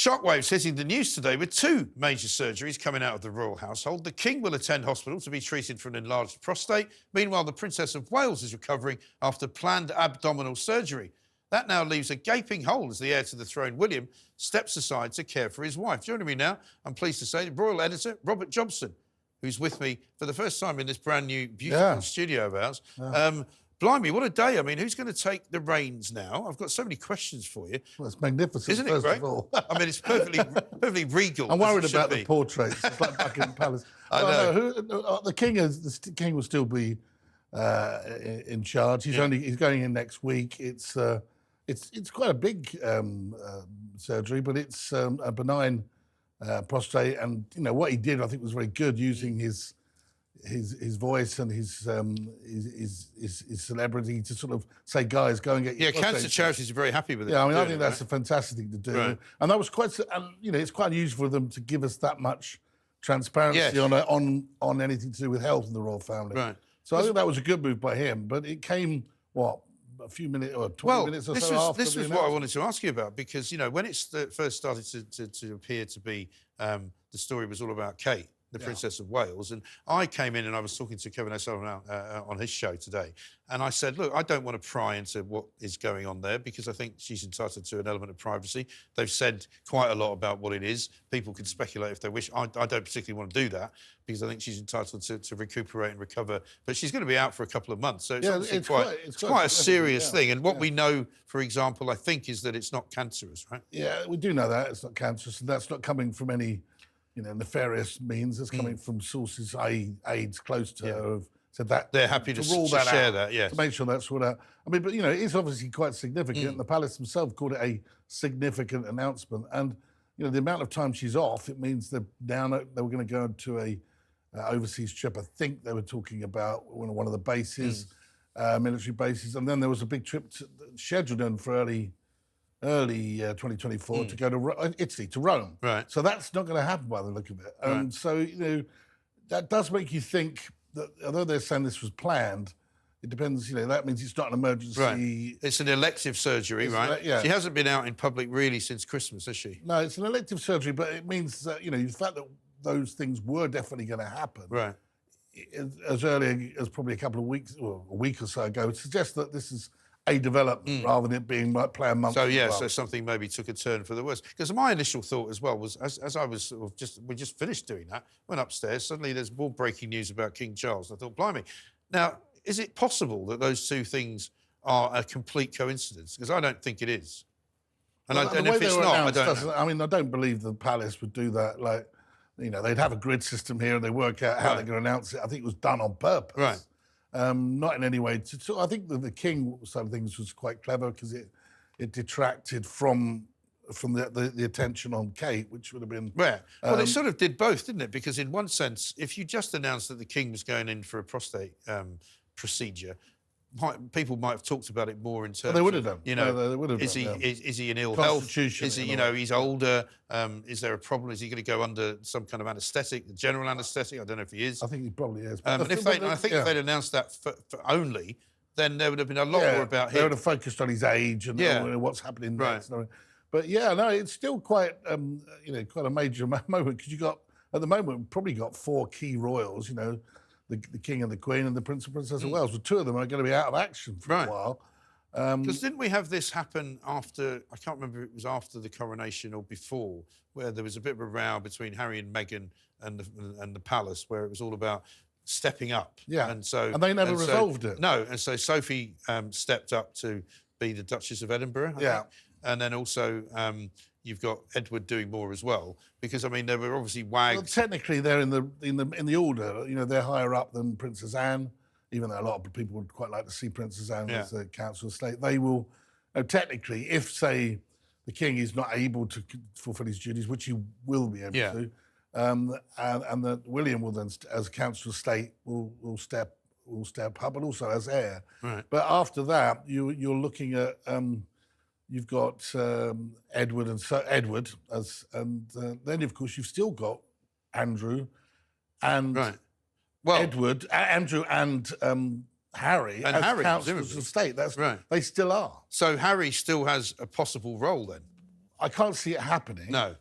Shockwaves hitting the news today with two major surgeries coming out of the royal household. The King will attend hospital to be treated for an enlarged prostate. Meanwhile, the Princess of Wales is recovering after planned abdominal surgery. That now leaves a gaping hole as the heir to the throne, William, steps aside to care for his wife. Joining me now, I'm pleased to say, the royal editor, Robert Jobson, who's with me for the first time in this brand new, beautiful studio of ours. Blimey, what a day. I mean, who's going to take the reins now? I've got so many questions for you. Well, it's magnificent, Isn't it great? of all. I mean, it's perfectly regal. I'm worried about the portraits. It's like Buckingham Palace. I know. The king will still be in charge. He's going in next week. It's quite a big surgery, but it's a benign prostate. And you know what he did, I think, was very good, using his voice and his celebrity to sort of say, guys, go and get your prostate. Cancer charities are very happy with it. Yeah, I mean, I think that's a fantastic thing to do. Right. And that was quite, you know, it's quite unusual for them to give us that much transparency on anything to do with health in the royal family. Right. So I think that was a good move by him, but it came, what, a few minutes or 20 minutes or so after. This was what I wanted to ask you about, because, you know, when it first started to appear to be, the story was all about Kate, the Princess of Wales. And I came in and I was talking to Kevin O'Sullivan on his show today. And I said, look, I don't want to pry into what is going on there because I think she's entitled to an element of privacy. They've said quite a lot about what it is. People can speculate if they wish. I don't particularly want to do that because I think she's entitled to recuperate and recover. But she's going to be out for a couple of months. So it's quite a serious thing. And what we know, for example, I think, is that it's not cancerous, right? Yeah, we do know that. It's not cancerous. And that's not coming from any, you know, nefarious means. It's coming from sources, i.e. aides close to her, have said that they're happy to rule that share out, that, yes. to make sure that's ruled out. I mean, but you know, it's obviously quite significant. The palace themselves called it a significant announcement, and you know, the amount of time she's off, it means they're down. They were going to go to a overseas trip. I think they were talking about one of the bases, military bases, and then there was a big trip scheduled in for early 2024 to go to Italy, to Rome. Right. So that's not going to happen by the look of it. So, you know, that does make you think that although they're saying this was planned, it depends, you know, that means it's not an emergency. Right. It's an elective surgery, right? Yeah. She hasn't been out in public really since Christmas, has she? No, it's an elective surgery, but it means that, you know, the fact that those things were definitely going to happen. Right. As early as probably a couple of weeks, or a week or so ago, suggests that this is a development rather than it being like planned months. So so something maybe took a turn for the worse. Because my initial thought as well was, as I was sort of we just finished doing that, went upstairs, suddenly there's more breaking news about King Charles. I thought, blimey. Now, is it possible that those two things are a complete coincidence? Because I don't think it is. And if it's not, I don't know. I mean, I don't believe the palace would do that. Like, you know, they'd have a grid system here and they work out how they're going to announce it. I think it was done on purpose. Right. Not in any way. I think that the King side of things was quite clever because it detracted from the attention on Kate, which would have been... Yeah. Well, it sort of did both, didn't it? Because in one sense, if you just announced that the King was going in for a prostate procedure, people might have talked about it more in terms. They would have done. You know, they would have is done, he in ill health? Is he, you know, he's older? Is there a problem? Is he going to go under some kind of anaesthetic, general anaesthetic? I don't know if he is. I think he probably is. And if they'd announced that for only, then there would have been a lot more about him. They would have focused on his age and what's happening next. Right. But yeah, no, it's still quite, you know, quite a major moment because you got, at the moment, we've probably got 4 key royals, you know, the King and the Queen and the Prince and Princess of Wales. Well, 2 of them are going to be out of action for a while. Because didn't we have this happen after, I can't remember if it was after the coronation or before, where there was a bit of a row between Harry and Meghan and the palace, where it was all about stepping up. Yeah, and they never resolved it. No, and so Sophie stepped up to be the Duchess of Edinburgh, I think. And then also you've got Edward doing more as well, because I mean there were obviously wags. Well, technically they're in the order. You know, they're higher up than Princess Anne, even though a lot of people would quite like to see Princess Anne as the council estate. They will, technically, if say the King is not able to fulfil his duties, which he will be able to, and that William will then, as council estate, will step up, but also as heir. Right. But after that, you're looking at. You've got Edward and then of course you've still got Andrew and Edward, Andrew and Harry as councillors of state. That's they still are. So Harry still has a possible role then. I can't see it happening. No.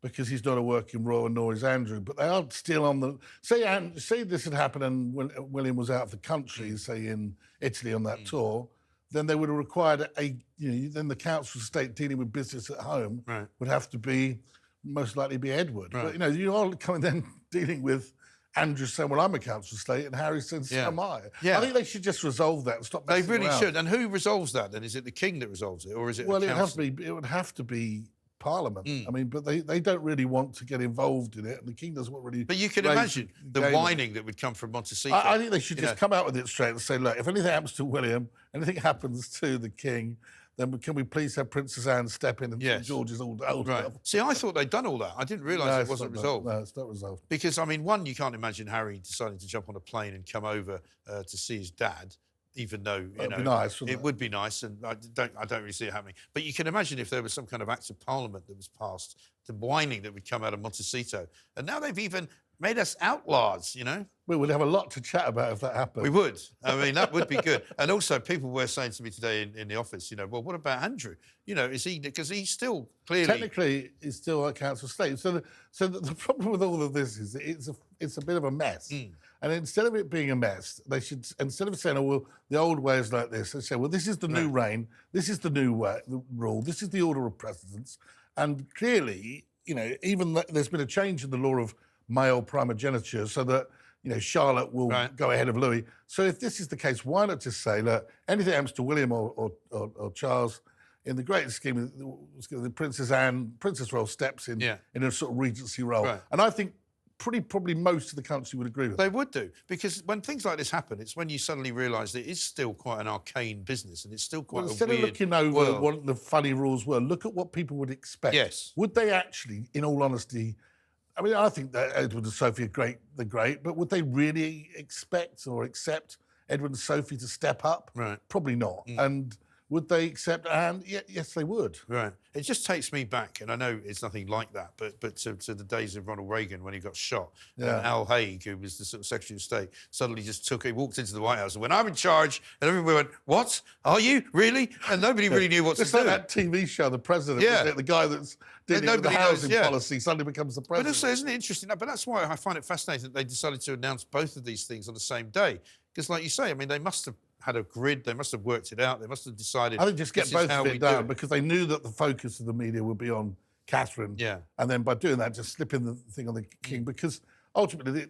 Because he's not a working royal, nor is Andrew. But they are still on the... Say this had happened and William was out of the country, say in Italy on that tour, then they would have required then the council state dealing with business at home would have to be, most likely be Edward. Right. But, you are coming then dealing with Andrew saying, well, I'm a council state, and Harry says, so am I. I think they should just resolve that and stop messing They really around. should. And who resolves that then? Is it the king that resolves it, or is it Well, the council? it would have to be Parliament. I mean, but they don't really want to get involved in it, and the king doesn't want really... But you can imagine the whining that would come from Montecito. I think they should just come out with it straight and say, look, if anything happens to William, anything happens to the king, then can we please have Princess Anne step in and George is old enough. See, I thought they'd done all that. I didn't realise it wasn't resolved. No, it's not resolved. Because, I mean, one, you can't imagine Harry deciding to jump on a plane and come over to see his dad, even though, It'd be nice, it would be nice, and I don't really see it happening. But you can imagine if there was some kind of act of parliament that was passed, the whining that would come out of Montecito. And now they've even made us outlaws, We would have a lot to chat about if that happened. We would. I mean, that would be good. And also, people were saying to me today in the office, well, what about Andrew? Is he... Because he's still clearly... Technically, he's still a council state. So the problem with all of this is it's a bit of a mess. And instead of it being a mess, they should, instead of saying, oh, well, the old way is like this, they say, well, this is the new reign, this is the new way, the rule, this is the order of precedence. And clearly, even there's been a change in the law of male primogeniture so that, Charlotte will go ahead of Louis. So if this is the case, why not just say, look, anything happens to William or Charles, in the great scheme, the Princess Anne, Princess role steps in a sort of regency role. And I think probably most of the country would agree with that. They would do, because when things like this happen, it's when you suddenly realise that it is still quite an arcane business and it's still quite a weird instead of looking over what the funny rules were, look at what people would expect. Yes. Would they actually, in all honesty, I mean, I think that Edward and Sophie are the great, but would they really expect or accept Edward and Sophie to step up? Right. Probably not. And would they accept Anne? Yes, they would. Right. It just takes me back, and I know it's nothing like that, but to the days of Ronald Reagan when he got shot. And Al Haig, who was the sort of Secretary of State, suddenly just he walked into the White House and went, I'm in charge. And everybody went, what? Are you? Really? And nobody really knew what to do. It's like that TV show, The President, isn't it? The guy that's dealing with the housing policy suddenly becomes the president. But also, isn't it interesting? But that's why I find it fascinating that they decided to announce both of these things on the same day. Because like you say, I mean, they must have had a grid, they must have worked it out, they must have decided... I think just get both of it down, because they knew that the focus of the media would be on Catherine. Yeah. And then by doing that, just slip in the thing on the king, because ultimately,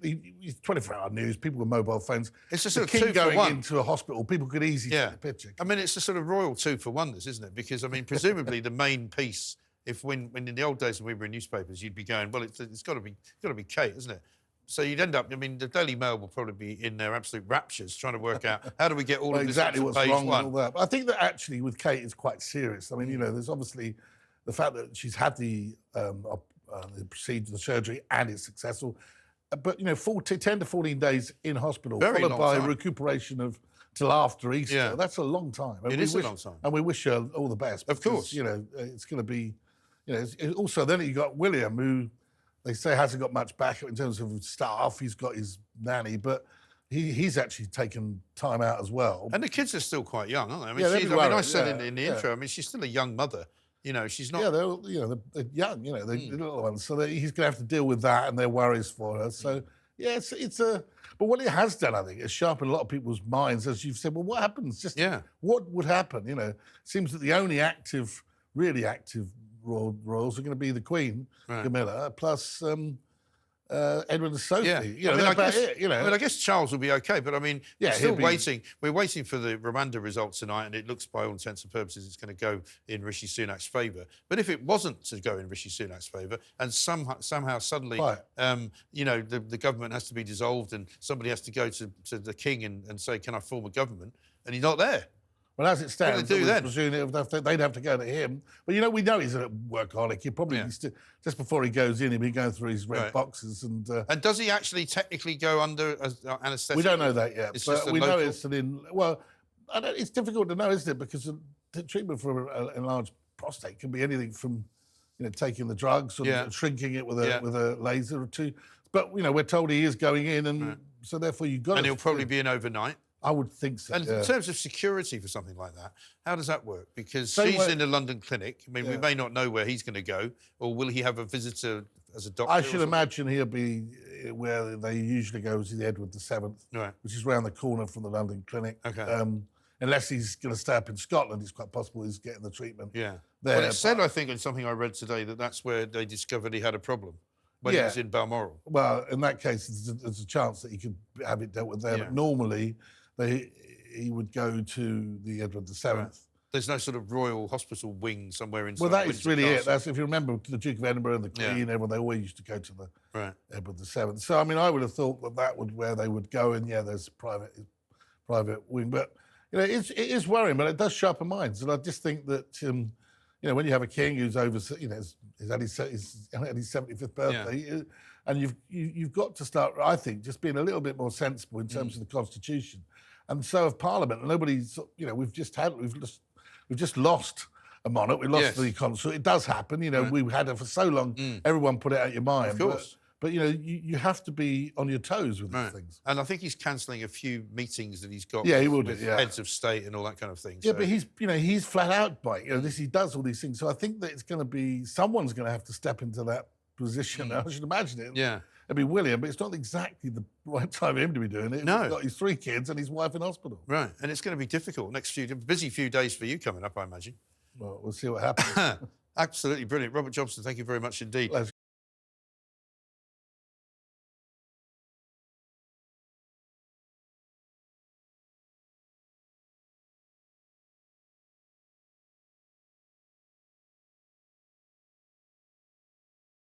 24-hour news, people with mobile phones... It's a sort of king going into a hospital, people could easily take a picture. I mean, it's a sort of royal two for wonders, isn't it? Because, I mean, presumably the main piece, when in the old days when we were in newspapers, you'd be going, well, it's got to be Kate, isn't it? So you'd end up, I mean, the Daily Mail will probably be in their absolute raptures trying to work out how do we get all of this exactly what's page wrong one. with all that. But I think that actually with Kate it's quite serious. I mean, there's obviously the fact that she's had the procedure, the surgery, and it's successful. But, 10 to 14 days in hospital, followed by recuperation till after Easter. Yeah. That's a long time. It is a long time. And we wish her all the best. Of course. It's going to be, also then you've got William, who they say hasn't got much back in terms of staff. He's got his nanny, but he's actually taken time out as well. And the kids are still quite young, aren't they? I mean, I said in the intro, I mean, she's still a young mother. She's not... Yeah, they're young, they're little ones. So he's going to have to deal with that and their worries for her. So, it's a... But what it has done, I think, is sharpened a lot of people's minds, as you've said, well, what happens? What would happen? It seems that the only really active royals are going to be the Queen, Camilla, plus Edward and Sophie. I guess Charles will be okay, but I mean, still waiting. We're waiting for the Rwanda results tonight, and it looks, by all intents and purposes, it's going to go in Rishi Sunak's favour. But if it wasn't to go in Rishi Sunak's favour, and somehow suddenly, the government has to be dissolved, and somebody has to go to the king and say, "Can I form a government?" and he's not there. Well, as it stands, they'd have to go to him. But, we know he's a workaholic. He probably just before he goes in, he'll be going through his red boxes. And does he actually technically go under anaesthetic? We don't know that yet. But we know it's it's difficult to know, isn't it? Because the treatment for an enlarged prostate can be anything from, taking the drugs or shrinking it with a laser or two. But, we're told he is going in, and so therefore you've got to... And he'll probably be in overnight. I would think so. And yeah. in terms of security for something like that, how does that work? Because Same she's way- in the London clinic. I mean, we Yeah. may not know where he's going to go, or will he have a visitor as a doctor? I or should something? imagine he'll be where they usually go is the Edward VII, Right. which is round the corner from the London clinic. Okay. Unless he's going to stay up in Scotland, it's quite possible he's getting the treatment. Yeah. There, Well, it said, but- I think, in something I read today, that that's where they discovered he had a problem when he Yeah. was in Balmoral. Well, in that case, there's a chance that he could have it dealt with there. Yeah. But normally, he would go to the Edward VII. Right. There's no sort of royal hospital wing somewhere inside Well, that is Windsor really it. Castle. That's if you remember the Duke of Edinburgh and the Yeah. Queen, everyone, they always used to go to the Right. Edward VII. So, I mean, I would have thought that would where they would go, and yeah, there's private wing. But you know, it is worrying, but it does sharpen minds. And I just think that you know, when you have a king who's over, you know, he's had his 75th birthday, and you've got to start, I think, just being a little bit more sensible in terms of the constitution, and so of Parliament. And nobody's, you know, we've just lost a monarch. We lost Yes. the consort. It does happen. You know, Right. we've had it for so long. Everyone put it out your mind. Of course. But you know, you have to be on your toes with Right. these things. And I think he's cancelling a few meetings that he's got Yeah, he will do, with yeah. heads of state and all that kind of thing. Yeah, So- but he's flat out by it. You know, he does all these things. So I think that it's going to be someone's going to have to step into that position. I should imagine it. Yeah. It'd be William, but it's not exactly the right time for him to be doing it. No. He's got his 3 kids and his wife in hospital. Right. And it's going to be difficult. Busy few days for you coming up, I imagine. Well, we'll see what happens. Absolutely brilliant. Robert Jobson, thank you very much indeed.